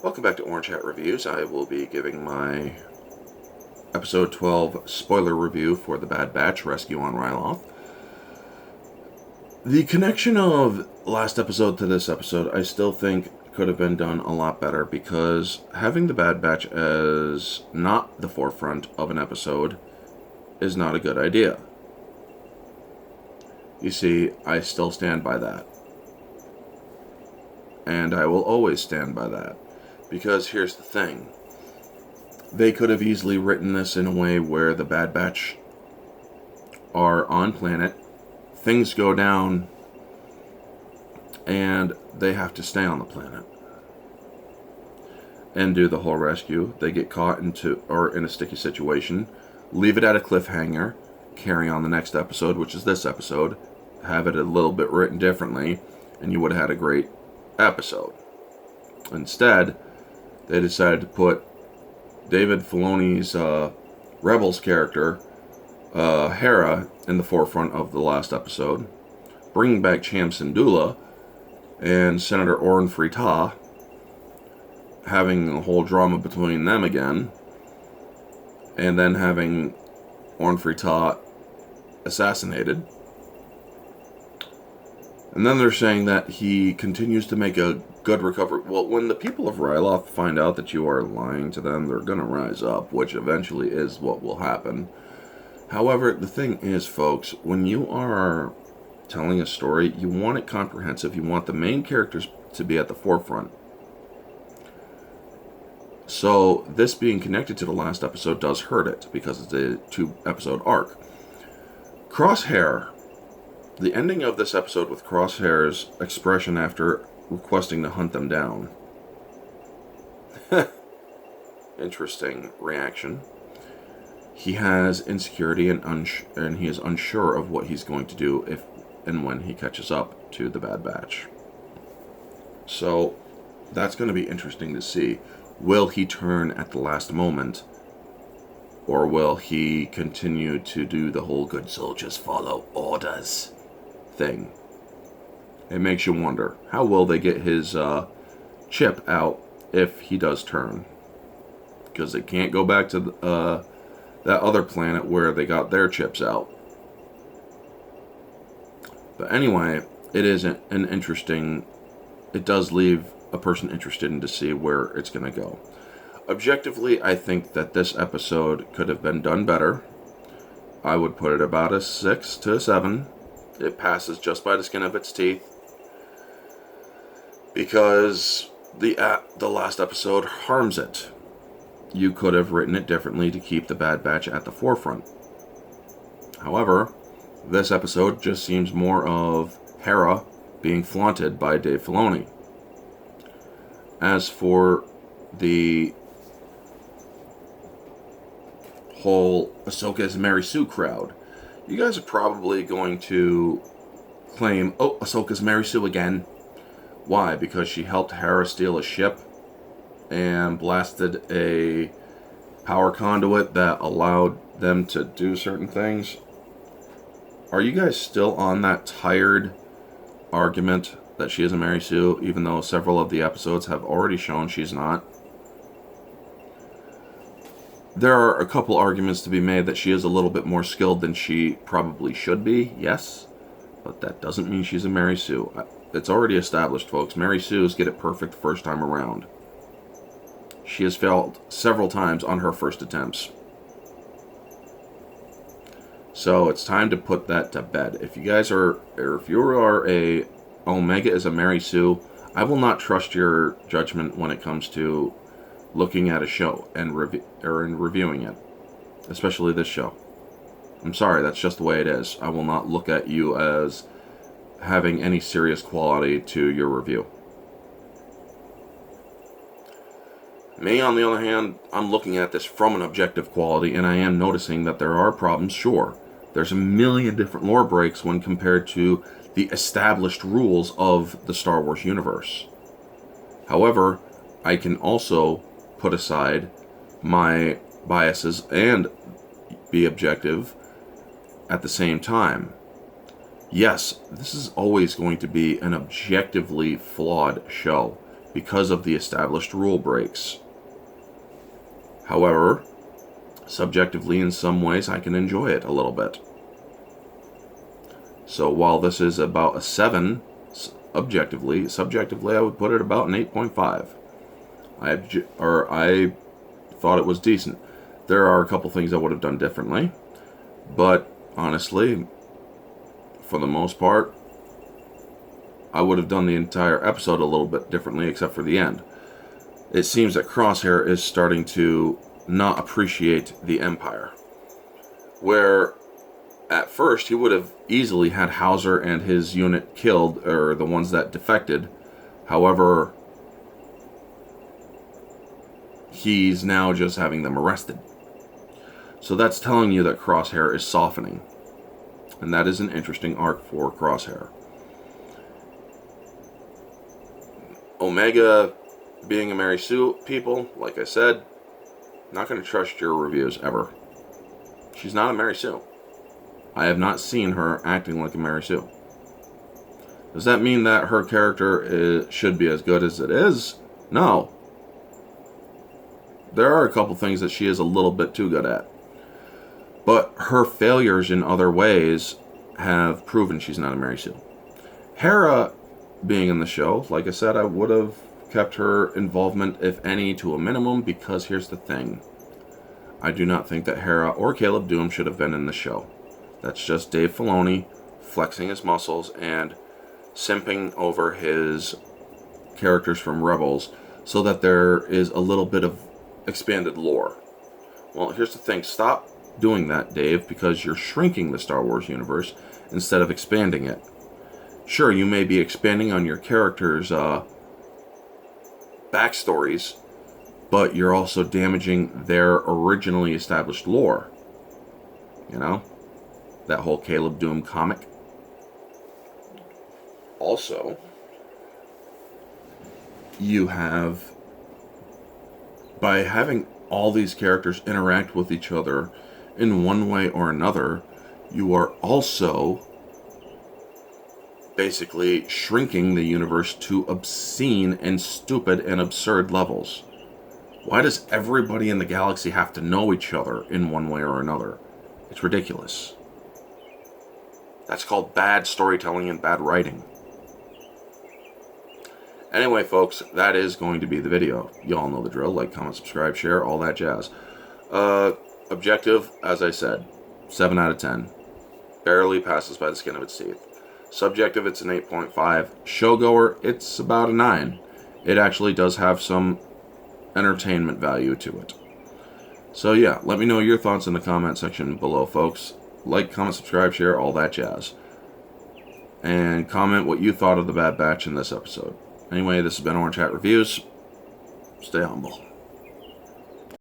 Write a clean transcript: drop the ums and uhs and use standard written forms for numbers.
Welcome back to Orange Hat Reviews. I will be giving my episode 12 spoiler review for The Bad Batch Rescue on Ryloth. The connection of last episode to this episode, I still think could have been done a lot better, because having The Bad Batch as not the forefront of an episode is not a good idea. You see, I still stand by that. And I will always stand by that. Because here's the thing. They could have easily written this in a way where the Bad Batch are on planet, things go down, and they have to stay on the planet and do the whole rescue. They get caught in a sticky situation, leave it at a cliffhanger, carry on the next episode, which is this episode, have it a little bit written differently, and you would have had a great episode. Instead, they decided to put David Filoni's Rebels character, Hera, in the forefront of the last episode, bringing back Cham Syndulla and Senator Orn Free-Taa, having a whole drama between them again, and then having Orn Free-Taa assassinated. And then they're saying that he continues to make a good recovery. Well, when the people of Ryloth find out that you are lying to them, they're going to rise up, which eventually is what will happen. However, the thing is, folks, when you are telling a story, you want it comprehensive. You want the main characters to be at the forefront. So this being connected to the last episode does hurt it, because it's a 2-episode arc. Crosshair. The ending of this episode with Crosshair's expression after requesting to hunt them down. Interesting reaction. He has insecurity and he is unsure of what he's going to do if and when he catches up to the Bad Batch. So that's going to be interesting to see. Will he turn at the last moment, or will he continue to do the whole good soldiers follow orders thing? It makes you wonder, how will they get his chip out if he does turn? Because they can't go back to that other planet where they got their chips out. But anyway, it is an interesting... It does leave a person interested in to see where it's going to go. Objectively, I think that this episode could have been done better. I would put it about a 6 to a 7. It passes just by the skin of its teeth, because the last episode harms it. You could have written it differently to keep the Bad Batch at the forefront. However, this episode just seems more of Hera being flaunted by Dave Filoni. As for the whole Ahsoka as Mary Sue crowd, you guys are probably going to claim, oh, Ahsoka's Mary Sue again. Why? Because she helped Hera steal a ship and blasted a power conduit that allowed them to do certain things. Are you guys still on that tired argument that she is a Mary Sue, even though several of the episodes have already shown she's not? There are a couple arguments to be made that she is a little bit more skilled than she probably should be, yes, but that doesn't mean she's a Mary Sue. It's already established, folks. Mary Sues get it perfect the first time around. She has failed several times on her first attempts. So it's time to put that to bed. If you guys are, or if you are a Omega is a Mary Sue, I will not trust your judgment when it comes to looking at a show and reviewing it, especially this show. I'm sorry, that's just the way it is. I will not look at you as having any serious quality to your review. Me, on the other hand, I'm looking at this from an objective quality, and I am noticing that there are problems, sure. There's a million different lore breaks when compared to the established rules of the Star Wars universe. However, I can also put aside my biases and be objective at the same time. Yes, this is always going to be an objectively flawed show, because of the established rule breaks. However, subjectively, in some ways, I can enjoy it a little bit. So while this is about a 7, subjectively, I would put it about an 8.5. I thought it was decent. There are a couple things I would have done differently, but honestly, for the most part, I would have done the entire episode a little bit differently, except for the end. It seems that Crosshair is starting to not appreciate the Empire, where at first he would have easily had Hauser and his unit killed, or the ones that defected. However, he's now just having them arrested. So that's telling you that Crosshair is softening. And that is an interesting arc for Crosshair. Omega being a Mary Sue, people, like I said, not going to trust your reviews ever. She's not a Mary Sue. I have not seen her acting like a Mary Sue. Does that mean that her character should be as good as it is? No. There are a couple things that she is a little bit too good at. But her failures in other ways have proven she's not a Mary Sue. Hera being in the show, like I said, I would have kept her involvement, if any, to a minimum, because here's the thing. I do not think that Hera or Caleb Doom should have been in the show. That's just Dave Filoni flexing his muscles and simping over his characters from Rebels so that there is a little bit of expanded lore. Well, here's the thing. Stop doing that, Dave, because you're shrinking the Star Wars universe instead of expanding it. Sure, you may be expanding on your characters' backstories, but you're also damaging their originally established lore. You know? That whole Caleb Doom comic. Also, you have, by having all these characters interact with each other in one way or another, you are also basically shrinking the universe to obscene and stupid and absurd levels. Why does everybody in the galaxy have to know each other in one way or another? It's ridiculous. That's called bad storytelling and bad writing. Anyway, folks, that is going to be the video. You all know the drill. Like, comment, subscribe, share, all that jazz. Objective, as I said, 7 out of 10. Barely passes by the skin of its teeth. Subjective, it's an 8.5. Showgoer, it's about a 9. It actually does have some entertainment value to it. So yeah, let me know your thoughts in the comment section below, folks. Like, comment, subscribe, share, all that jazz. And comment what you thought of the Bad Batch in this episode. Anyway, this has been Orange Hat Reviews. Stay humble.